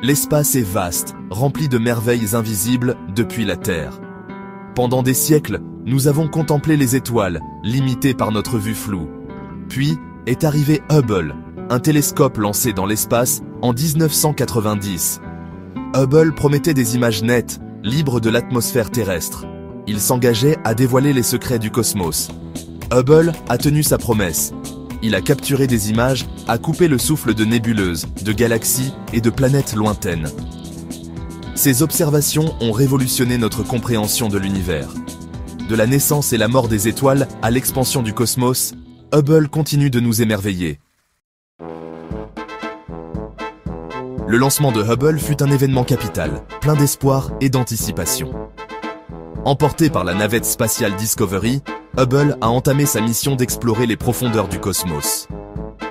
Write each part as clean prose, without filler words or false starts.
L'espace est vaste, rempli de merveilles invisibles depuis la Terre. Pendant des siècles, nous avons contemplé les étoiles, limitées par notre vue floue. Puis est arrivé Hubble, un télescope lancé dans l'espace en 1990. Hubble promettait des images nettes, libres de l'atmosphère terrestre. Il s'engageait à dévoiler les secrets du cosmos. Hubble a tenu sa promesse. Il a capturé des images, a coupé le souffle de nébuleuses, de galaxies et de planètes lointaines. Ces observations ont révolutionné notre compréhension de l'univers. De la naissance et la mort des étoiles à l'expansion du cosmos, Hubble continue de nous émerveiller. Le lancement de Hubble fut un événement capital, plein d'espoir et d'anticipation. Emporté par la navette spatiale Discovery, Hubble a entamé sa mission d'explorer les profondeurs du cosmos.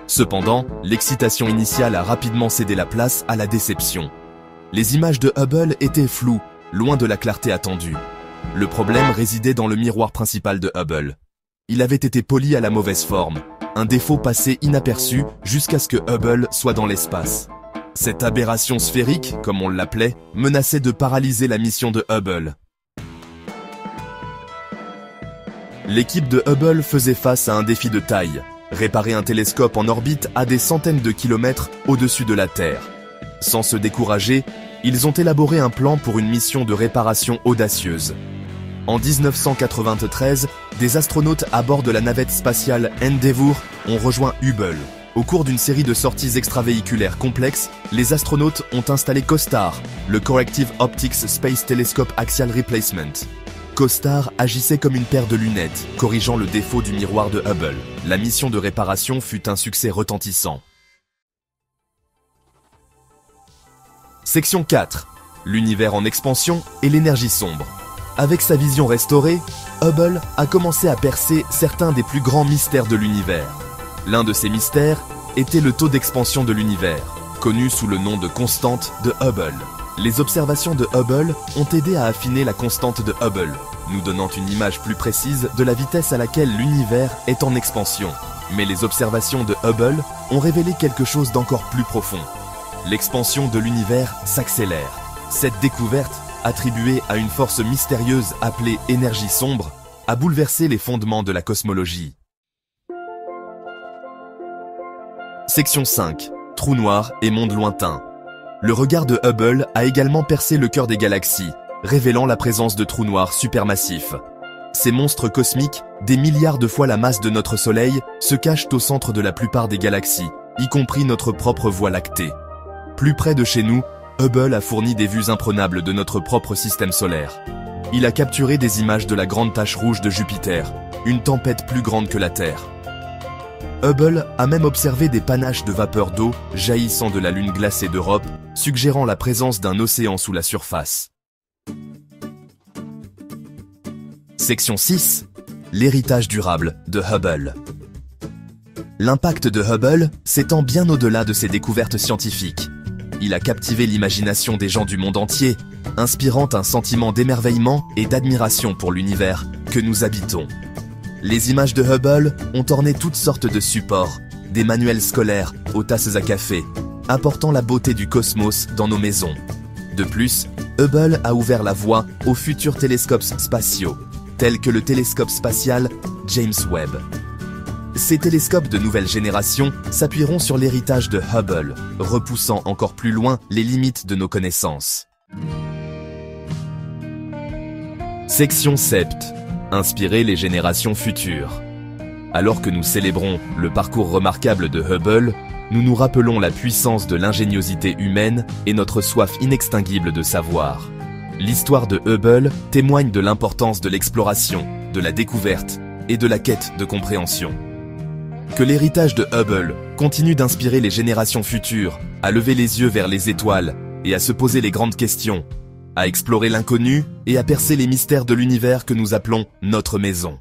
Cependant, l'excitation initiale a rapidement cédé la place à la déception. Les images de Hubble étaient floues, loin de la clarté attendue. Le problème résidait dans le miroir principal de Hubble. Il avait été poli à la mauvaise forme, un défaut passé inaperçu jusqu'à ce que Hubble soit dans l'espace. Cette aberration sphérique, comme on l'appelait, menaçait de paralyser la mission de Hubble. L'équipe de Hubble faisait face à un défi de taille, réparer un télescope en orbite à des centaines de kilomètres au-dessus de la Terre. Sans se décourager, ils ont élaboré un plan pour une mission de réparation audacieuse. En 1993, des astronautes à bord de la navette spatiale Endeavour ont rejoint Hubble. Au cours d'une série de sorties extravéhiculaires complexes, les astronautes ont installé COSTAR, le Corrective Optics Space Telescope Axial Replacement. COSTAR agissait comme une paire de lunettes, corrigeant le défaut du miroir de Hubble. La mission de réparation fut un succès retentissant. Section 4. L'univers en expansion et l'énergie sombre. Avec sa vision restaurée, Hubble a commencé à percer certains des plus grands mystères de l'univers. L'un de ces mystères était le taux d'expansion de l'univers, connu sous le nom de constante de Hubble. Les observations de Hubble ont aidé à affiner la constante de Hubble, nous donnant une image plus précise de la vitesse à laquelle l'univers est en expansion. Mais les observations de Hubble ont révélé quelque chose d'encore plus profond. L'expansion de l'univers s'accélère. Cette découverte, attribuée à une force mystérieuse appelée énergie sombre, a bouleversé les fondements de la cosmologie. Section 5. Trous noirs et mondes lointains. Le regard de Hubble a également percé le cœur des galaxies, révélant la présence de trous noirs supermassifs. Ces monstres cosmiques, des milliards de fois la masse de notre Soleil, se cachent au centre de la plupart des galaxies, y compris notre propre Voie lactée. Plus près de chez nous, Hubble a fourni des vues imprenables de notre propre système solaire. Il a capturé des images de la grande tache rouge de Jupiter, une tempête plus grande que la Terre. Hubble a même observé des panaches de vapeur d'eau jaillissant de la lune glacée d'Europe, suggérant la présence d'un océan sous la surface. Section 6. L'héritage durable de Hubble. L'impact de Hubble s'étend bien au-delà de ses découvertes scientifiques. Il a captivé l'imagination des gens du monde entier, inspirant un sentiment d'émerveillement et d'admiration pour l'univers que nous habitons. Les images de Hubble ont orné toutes sortes de supports, des manuels scolaires aux tasses à café, apportant la beauté du cosmos dans nos maisons. De plus, Hubble a ouvert la voie aux futurs télescopes spatiaux, tels que le télescope spatial James Webb. Ces télescopes de nouvelle génération s'appuieront sur l'héritage de Hubble, repoussant encore plus loin les limites de nos connaissances. Section 7. Inspirer les générations futures. Alors que nous célébrons le parcours remarquable de Hubble, nous nous rappelons la puissance de l'ingéniosité humaine et notre soif inextinguible de savoir. L'histoire de Hubble témoigne de l'importance de l'exploration, de la découverte et de la quête de compréhension. Que l'héritage de Hubble continue d'inspirer les générations futures à lever les yeux vers les étoiles et à se poser les grandes questions, à explorer l'inconnu et à percer les mystères de l'univers que nous appelons notre maison.